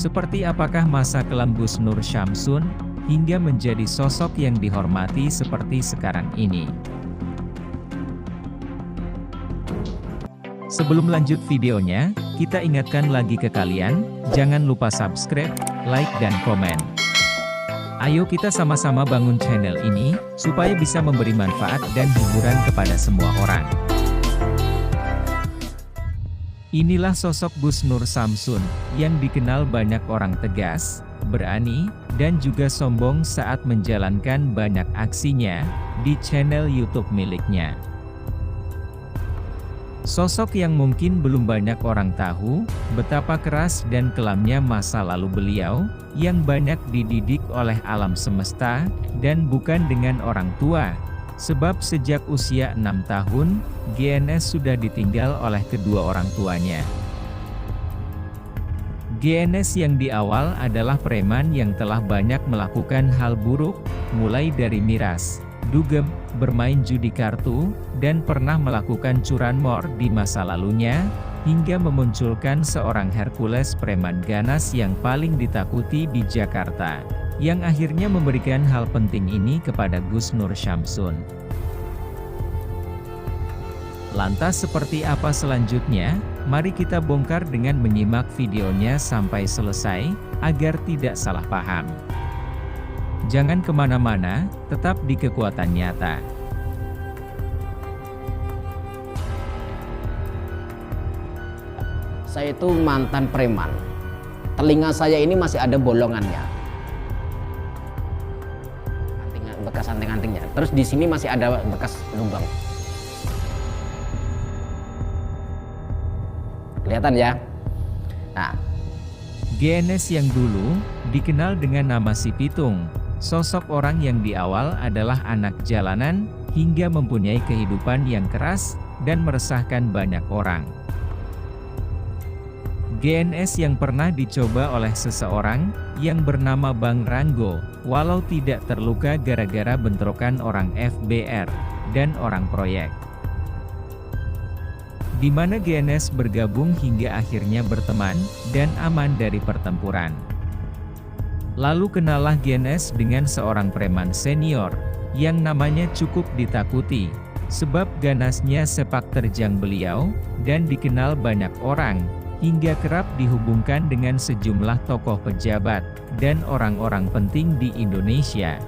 Seperti apakah masa kelam Gus Nur Syamsun, hingga menjadi sosok yang dihormati seperti sekarang ini? Sebelum lanjut videonya, kita ingatkan lagi ke kalian, jangan lupa subscribe, like dan komen. Ayo kita sama-sama bangun channel ini, supaya bisa memberi manfaat dan hiburan kepada semua orang. Inilah sosok Gus Nur Syamsun, yang dikenal banyak orang tegas, berani, dan juga sombong saat menjalankan banyak aksinya, di channel YouTube miliknya. Sosok yang mungkin belum banyak orang tahu, betapa keras dan kelamnya masa lalu beliau, yang banyak dididik oleh alam semesta, dan bukan dengan orang tua. Sebab sejak usia 6 tahun, GNS sudah ditinggal oleh kedua orang tuanya. GNS yang di awal adalah preman yang telah banyak melakukan hal buruk, mulai dari miras, dugem, bermain judi kartu, dan pernah melakukan curanmor di masa lalunya, hingga memunculkan seorang Hercules preman ganas yang paling ditakuti di Jakarta, yang akhirnya memberikan hal penting ini kepada Gus Nur Syamsun. Lantas seperti apa selanjutnya? Mari kita bongkar dengan menyimak videonya sampai selesai, agar tidak salah paham. Jangan kemana-mana, tetap di Kekuatan Nyata. Saya itu mantan preman. Telinga saya ini masih ada bolongannya. Bekas anting-antingnya. Terus di sini masih ada bekas lubang. Kelihatan ya? Nah, GNS yang dulu dikenal dengan nama Si Pitung, sosok orang yang di awal adalah anak jalanan, hingga mempunyai kehidupan yang keras dan meresahkan banyak orang. GNS yang pernah dicoba oleh seseorang yang bernama Bang Ranggo, walau tidak terluka gara-gara bentrokan orang FBR dan orang proyek. Di mana GNS bergabung hingga akhirnya berteman dan aman dari pertempuran. Lalu kenallah GNS dengan seorang preman senior yang namanya cukup ditakuti, sebab ganasnya sepak terjang beliau dan dikenal banyak orang, hingga kerap dihubungkan dengan sejumlah tokoh pejabat dan orang-orang penting di Indonesia.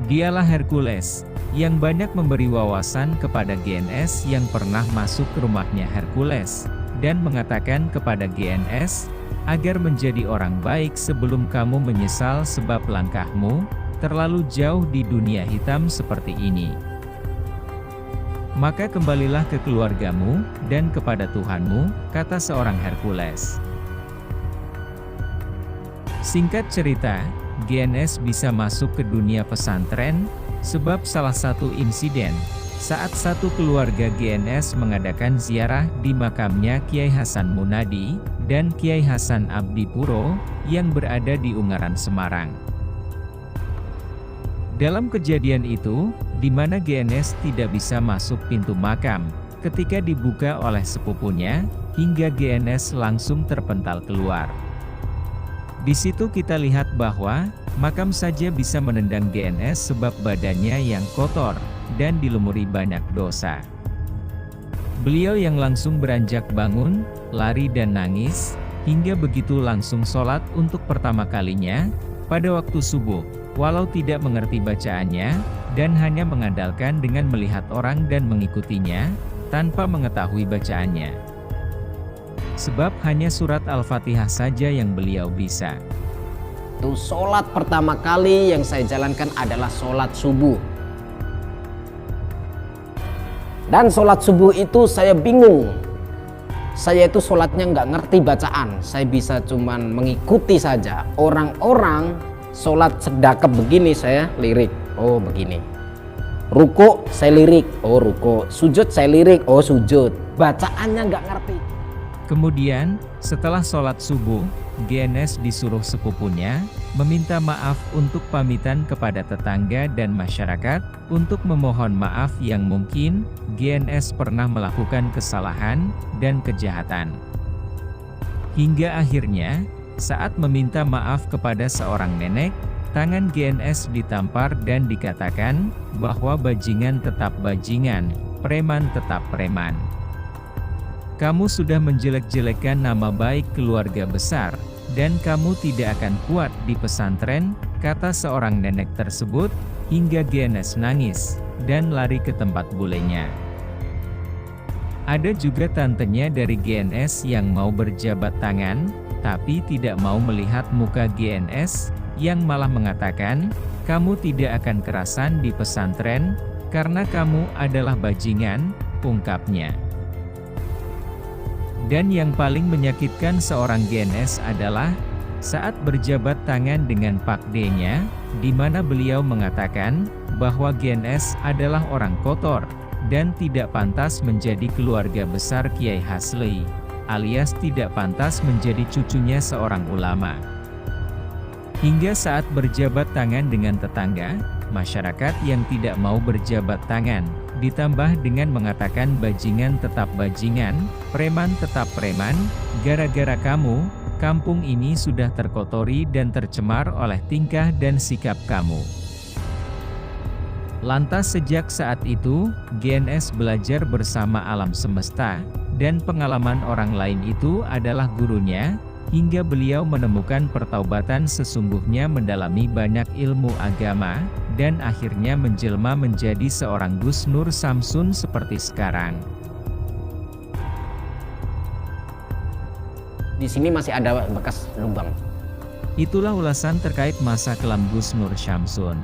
Dialah Hercules, yang banyak memberi wawasan kepada GNS yang pernah masuk ke rumahnya Hercules, dan mengatakan kepada GNS, agar menjadi orang baik sebelum kamu menyesal sebab langkahmu terlalu jauh di dunia hitam seperti ini. Maka kembalilah ke keluargamu, dan kepada Tuhanmu, kata seorang Hercules. Singkat cerita, GNS bisa masuk ke dunia pesantren, sebab salah satu insiden, saat satu keluarga GNS mengadakan ziarah di makamnya Kiai Hasan Munadi, dan Kiai Hasan Abdi Puro, yang berada di Ungaran Semarang. Dalam kejadian itu, di mana GNS tidak bisa masuk pintu makam, ketika dibuka oleh sepupunya, hingga GNS langsung terpental keluar. Di situ kita lihat bahwa, makam saja bisa menendang GNS sebab badannya yang kotor, dan dilumuri banyak dosa. Beliau yang langsung beranjak bangun, lari dan nangis, hingga begitu langsung sholat untuk pertama kalinya, pada waktu subuh, walau tidak mengerti bacaannya, dan hanya mengandalkan dengan melihat orang dan mengikutinya, tanpa mengetahui bacaannya. Sebab hanya surat Al-Fatihah saja yang beliau bisa. Itu sholat pertama kali yang saya jalankan adalah sholat subuh. Dan sholat subuh itu saya bingung. Saya itu sholatnya nggak ngerti bacaan. Saya bisa cuman mengikuti saja. Orang-orang sholat sedekap begini saya lirik. Oh begini. Ruku saya lirik. Oh ruku. Sujud saya lirik. Oh sujud. Bacaannya nggak ngerti. Kemudian, setelah sholat subuh, GNS disuruh sepupunya, meminta maaf untuk pamitan kepada tetangga dan masyarakat, untuk memohon maaf yang mungkin, GNS pernah melakukan kesalahan, dan kejahatan. Hingga akhirnya, saat meminta maaf kepada seorang nenek, tangan GNS ditampar dan dikatakan, bahwa bajingan tetap bajingan, preman tetap preman. Kamu sudah menjelek-jelekan nama baik keluarga besar, dan kamu tidak akan kuat di pesantren, kata seorang nenek tersebut, hingga GNS nangis, dan lari ke tempat bulenya. Ada juga tantenya dari GNS yang mau berjabat tangan, tapi tidak mau melihat muka GNS, yang malah mengatakan, kamu tidak akan kerasan di pesantren, karena kamu adalah bajingan, ungkapnya. Dan yang paling menyakitkan seorang GNS adalah, saat berjabat tangan dengan Pak D-nya, di mana beliau mengatakan, bahwa GNS adalah orang kotor, dan tidak pantas menjadi keluarga besar Kiai Hasli, alias tidak pantas menjadi cucunya seorang ulama. Hingga saat berjabat tangan dengan tetangga, masyarakat yang tidak mau berjabat tangan, ditambah dengan mengatakan bajingan tetap bajingan, preman tetap preman, gara-gara kamu, kampung ini sudah terkotori dan tercemar oleh tingkah dan sikap kamu. Lantas sejak saat itu, GNS belajar bersama alam semesta, dan pengalaman orang lain itu adalah gurunya, hingga beliau menemukan pertaubatan sesungguhnya mendalami banyak ilmu agama, dan akhirnya menjelma menjadi seorang Gus Nur Samsun seperti sekarang. Di sini masih ada bekas lubang. Itulah ulasan terkait masa kelam Gus Nur Samsun.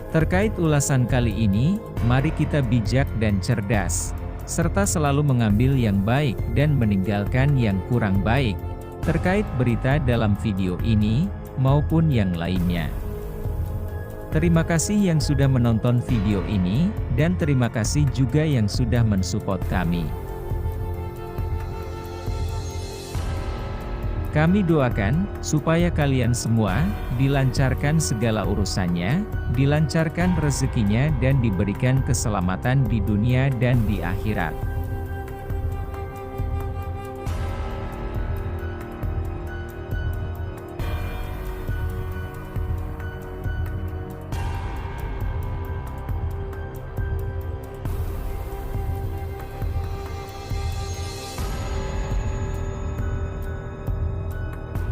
Terkait ulasan kali ini, mari kita bijak dan cerdas, serta selalu mengambil yang baik dan meninggalkan yang kurang baik, terkait berita dalam video ini, maupun yang lainnya. Terima kasih yang sudah menonton video ini, dan terima kasih juga yang sudah mensupport kami. Kami doakan, supaya kalian semua, dilancarkan segala urusannya, dilancarkan rezekinya dan diberikan keselamatan di dunia dan di akhirat.